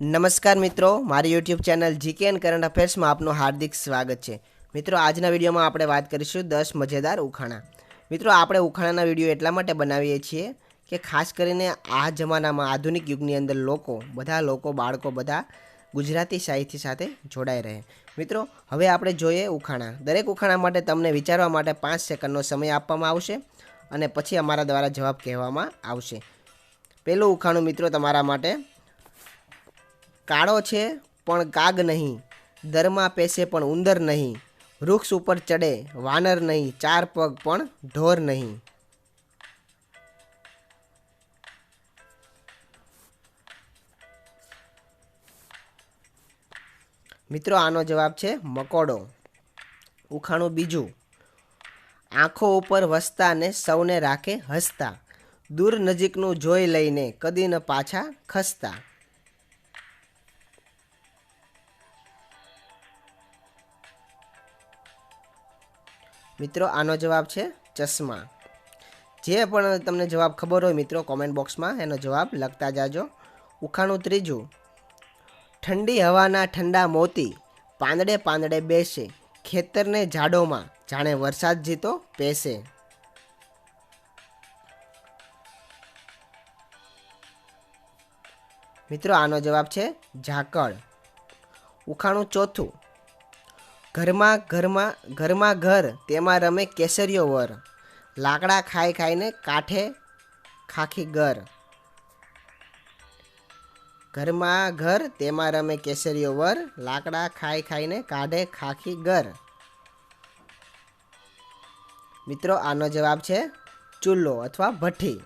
નમસ્કાર મિત્રો, મારી YouTube channel GK and current અફેર્સમાં આપનું હાર્દિક સ્વાગત છે। મિત્રો, આજના વિડીયોમાં આપણે વાત કરીશું 10 મજેદાર ઉખાણા। મિત્રો, આપણે ઉખાણાના વિડીયો એટલા માટે બનાવીએ છીએ કે ખાસ કરીને આ જમાનામાં આધુનિક યુગની અંદર બાળકો બધા ગુજરાતી સાહિત્ય સાથે જોડાઈ રહે। મિત્રો, હવે આપણે જોઈએ ઉખાણા। દરેક ઉખાણા માટે તમને વિચારવા માટે 5 સેકન્ડનો સમય આપવામાં આવશે અને પછી અમારા દ્વારા જવાબ કહેવામાં આવશે। પહેલું ઉખાણું મિત્રો તમારા માટે। કાળો છે પણ કાગ નહીં, દરમાં પેસે પણ ઉંદર નહીં, વૃક્ષ ઉપર ચડે વાનર નહીં, 4 પગ પણ ઢોર નહીં। મિત્રો, આનો જવાબ છે મકોડો। ઉખાણું બીજું। આંખો ઉપર વસતા ને સૌને રાખે હસતા, દૂર નજીકનું જોઈ લઈને કદી ન પાછા ખસતા। મિત્રો, આનો જવાબ છે ચશ્મા। જે પણ તમને જવાબ ખબર હોય મિત્રો કોમેન્ટ બોક્સમાં એનો જવાબ લખતા જાજો। ઉખાણું ત્રીજું। ઠંડી હવાના ઠંડા મોતી, પાંદડે પાંદડે બેસે, ખેતરને ઝાડોમાં જાણે વરસાદ જીતો પેસે। મિત્રો, આનો જવાબ છે ઝાકળ। ઉખાણું ચોથું। ઘરમાં ઘર તેમાં રમે કેસરીયો વર, લાકડા ખાઈ ખાઈને કાઠે ખાખી ગર। ઘરમાં ઘર તેમાં રમે કેસરીયો વર, લાકડા ખાઈ ખાઈને કાઢે ખાખી ગર। મિત્રો, આનો જવાબ છે ચૂલો અથવા ભઠ્ઠી।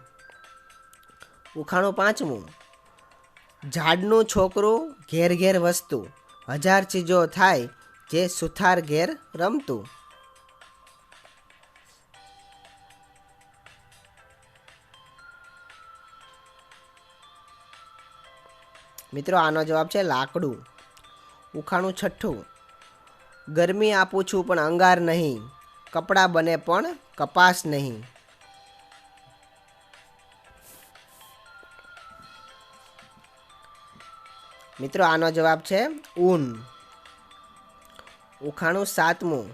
ઉખાણું પાંચમું। ઝાડનું છોકરું ઘેર ઘેર વસ્તુ, 1000 ચીજો થાય જે સુથાર ઘેર રમતું। મિત્રો, આનો જવાબ છે લાકડું। ઉખાણું છઠ્ઠું। ગરમી આપું છું પણ અંગાર નહીં, કપડાં બને પણ કપાસ નહીં। મિત્રો, આનો જવાબ છે ઊન। ઉખાણું સાતમું।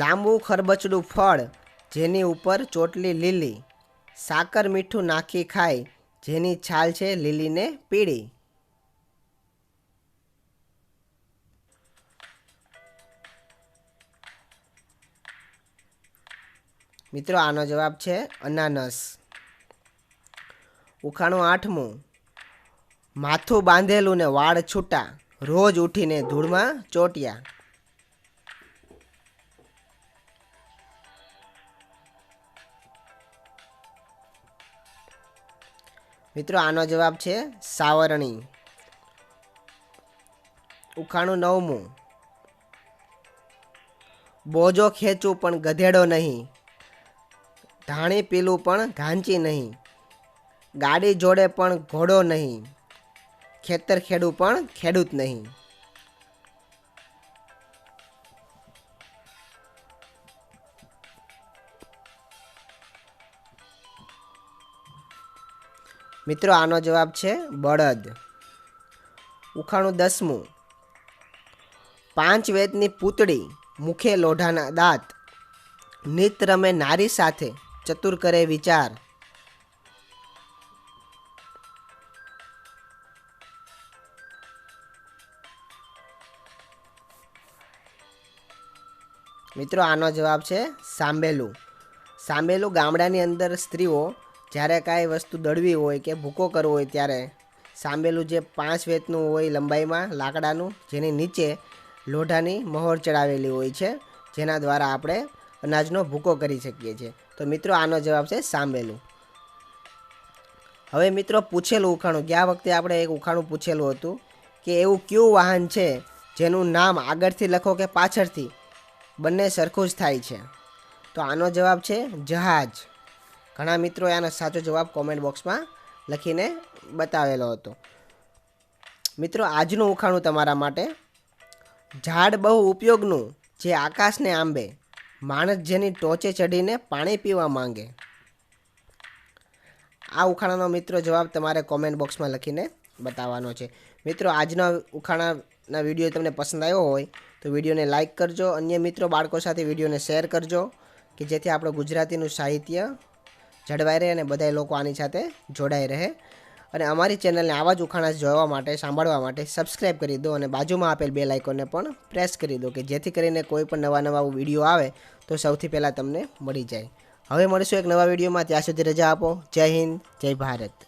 લાંબુ ખરબચડું ફળ, જેની ઉપર ચોટલી લીલી, સાકર મીઠું નાખી ખાય, જેની છાલ છે લીલી ને પીળી। મિત્રો, આનો જવાબ છે અનાનસ। ઉખાણું આઠમું। માથું બાંધેલું ને વાળ છૂટા, રોજ ઉઠીને ધૂળમાં ચોટ્યા। મિત્રો, આનો જવાબ છે સાવરણી। ઉખાણું નવમું। બોજો ખેંચું પણ ગધેડો નહીં, ધાણી પીલું પણ ઘાંચી નહીં, ગાડી જોડે પણ ઘોડો નહીં, ખેતર ખેડું પણ ખેડૂત નહીં। મિત્રો, આનો જવાબ છે બળદ। ઉખાણું દસમું। 5 વેદની પૂતળી, મુખે લોઢાના દાંત, નિત રમે નારી સાથે, ચતુર કરે વિચાર। મિત્રો, આનો જવાબ છે સાંબેલું। સાંબેલું ગામડાની અંદર સ્ત્રીઓ જ્યારે કાંઈ વસ્તુ દળવી હોય કે ભૂકો કરવો હોય ત્યારે સાંબેલું જે 5 વેતનું હોય લંબાઈમાં લાકડાનું, જેની નીચે લોઢાની મહોર ચડાવેલી હોય છે, જેના દ્વારા આપણે અનાજનો ભૂકો કરી શકીએ છીએ। તો મિત્રો, આનો જવાબ છે સાંબેલું। હવે મિત્રો, પૂછેલું ઉખાણું। ગયા વખતે આપણે એક ઉખાણું પૂછેલું હતું કે એવું કયું વાહન છે જેનું નામ આગળથી લખો કે પાછળથી બંને સરખું જ થાય છે? તો આનો જવાબ છે જહાજ। ઘણા મિત્રો આનો સાચો જવાબ કોમેન્ટ બોક્સમાં લખીને બતાવેલો હતો। મિત્રો, આજનું ઉખાણું તમારા માટે। ઝાડ બહુ ઉપયોગનું, જે આકાશને આંબે, માણસ જેની ટોચે ચડીને પાણી પીવા માંગે। આ ઉખાણાનો મિત્રો જવાબ તમારે કોમેન્ટ બોક્સમાં લખીને બતાવવાનો છે. મિત્રો આજના ઉખાણાના વિડીયો તમને પસંદ આવ્યો હોય તો વિડીયોને લાઇક કરજો, અન્ય મિત્રો બાળકો સાથે વિડીયોને શેર કરજો કે જેથી આપણું ગુજરાતીનું સાહિત્ય જળવાઈ રહે અને બધા લોકો આની સાથે જોડાઈ રહે. અને અમારી ચેનલને આવા જ ઉખાણા જોવા માટે, સાંભળવા માટે સબસ્ક્રાઈબ કરી દો અને બાજુમાં આપેલ બેલ આઇકોનને પણ પ્રેસ કરી દો કે જેથી કરીને કોઈ પણ નવા વિડીયો આવે તો સૌથી પહેલાં તમને મળી જાય. હવે મળીશું એક નવા વિડીયોમાં. ત્યાં સુધી રજા આપો. જય હિન્દ, જય ભારત.